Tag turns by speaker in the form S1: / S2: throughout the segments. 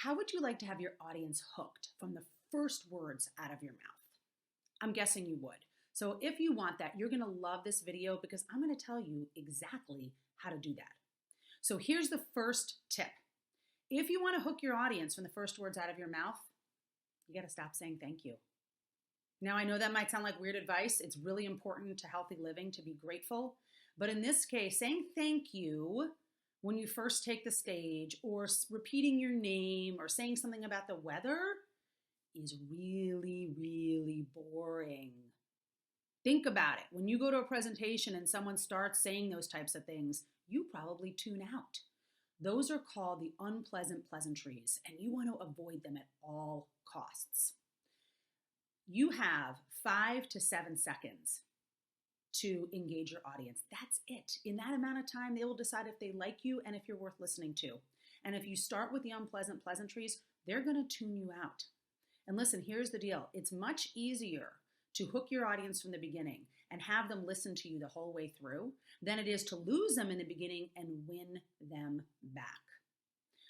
S1: How would you like to have your audience hooked from the first words out of your mouth? I'm guessing you would. So if you want that, you're going to love this video because I'm going to tell you exactly how to do that. So here's the first tip. If you want to hook your audience from the first words out of your mouth, you got to stop saying thank you. Now, I know that might sound like weird advice. It's really important to healthy living to be grateful. But in this case, saying thank you when you first take the stage, or repeating your name, or saying something about the weather is really, really boring. Think about it. When you go to a presentation and someone starts saying those types of things, you probably tune out. Those are called the unpleasant pleasantries, and you want to avoid them at all costs. You have 5 to 7 seconds to engage your audience. That's it. In that amount of time, they will decide if they like you and if you're worth listening to. And if you start with the unpleasant pleasantries, they're going to tune you out. And listen, here's the deal. It's much easier to hook your audience from the beginning and have them listen to you the whole way through than it is to lose them in the beginning and win them back.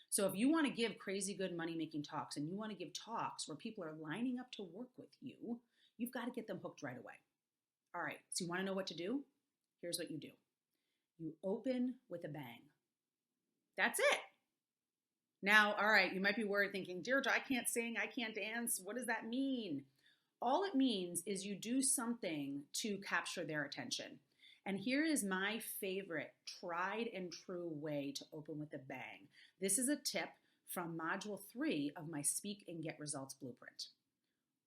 S1: So if you want to give crazy good money-making talks and you want to give talks where people are lining up to work with you, you've got to get them hooked right away. All right, so you want to know what to do? Here's what you do. You open with a bang. That's it. Now, all right, you might be worried thinking, Deirdre, I can't sing, I can't dance. What does that mean? All it means is you do something to capture their attention. And here is my favorite tried and true way to open with a bang. This is a tip from Module 3 of my Speak and Get Results Blueprint.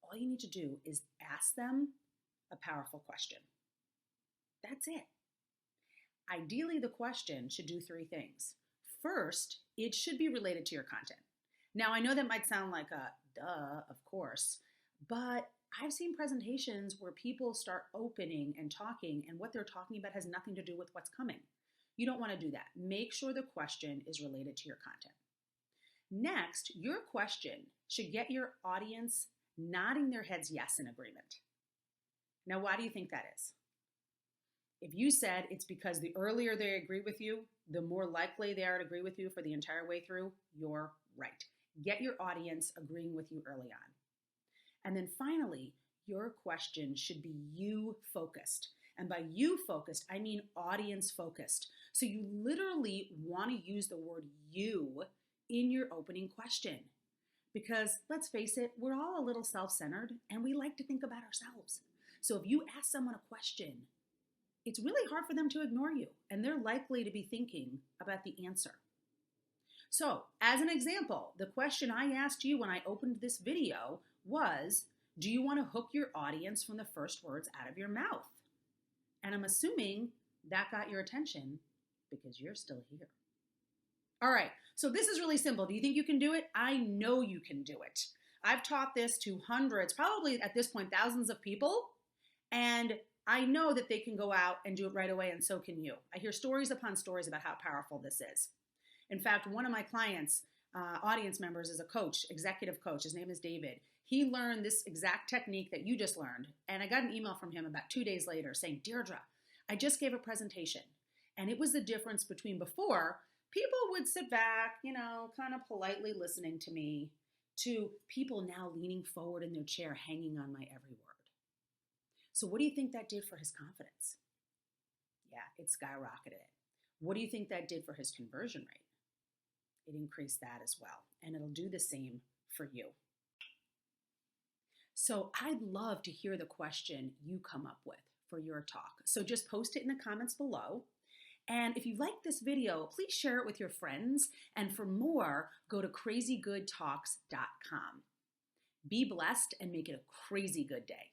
S1: All you need to do is ask them a powerful question. That's it. Ideally, the question should do 3 things. First, it should be related to your content. Now, I know that might sound like a duh, of course, but I've seen presentations where people start opening and talking, and what they're talking about has nothing to do with what's coming. You don't want to do that. Make sure the question is related to your content. Next, your question should get your audience nodding their heads yes in agreement. Now, why do you think that is? If you said it's because the earlier they agree with you, the more likely they are to agree with you for the entire way through, you're right. Get your audience agreeing with you early on. And then finally, your question should be you focused. And by you focused, I mean audience focused. So you literally want to use the word you in your opening question. Because let's face it, we're all a little self-centered and we like to think about ourselves. So if you ask someone a question, it's really hard for them to ignore you, and they're likely to be thinking about the answer. So as an example, the question I asked you when I opened this video was, do you want to hook your audience from the first words out of your mouth? And I'm assuming that got your attention because you're still here. All right, so this is really simple. Do you think you can do it? I know you can do it. I've taught this to hundreds, probably at this point, thousands of people, and I know that they can go out and do it right away, and so can you. I hear stories upon stories about how powerful this is. In fact, one of my clients' audience members is a coach, executive coach. His name is David. He learned this exact technique that you just learned, and I got an email from him about 2 days later saying, Deirdre, I just gave a presentation, and it was the difference between before, people would sit back, kind of politely listening to me, to people now leaning forward in their chair, hanging on my every word. So what do you think that did for his confidence? Yeah, it skyrocketed it. What do you think that did for his conversion rate? It increased that as well. And it'll do the same for you. So I'd love to hear the question you come up with for your talk. So just post it in the comments below. And if you like this video, please share it with your friends. And for more, go to crazygoodtalks.com. Be blessed and make it a crazy good day.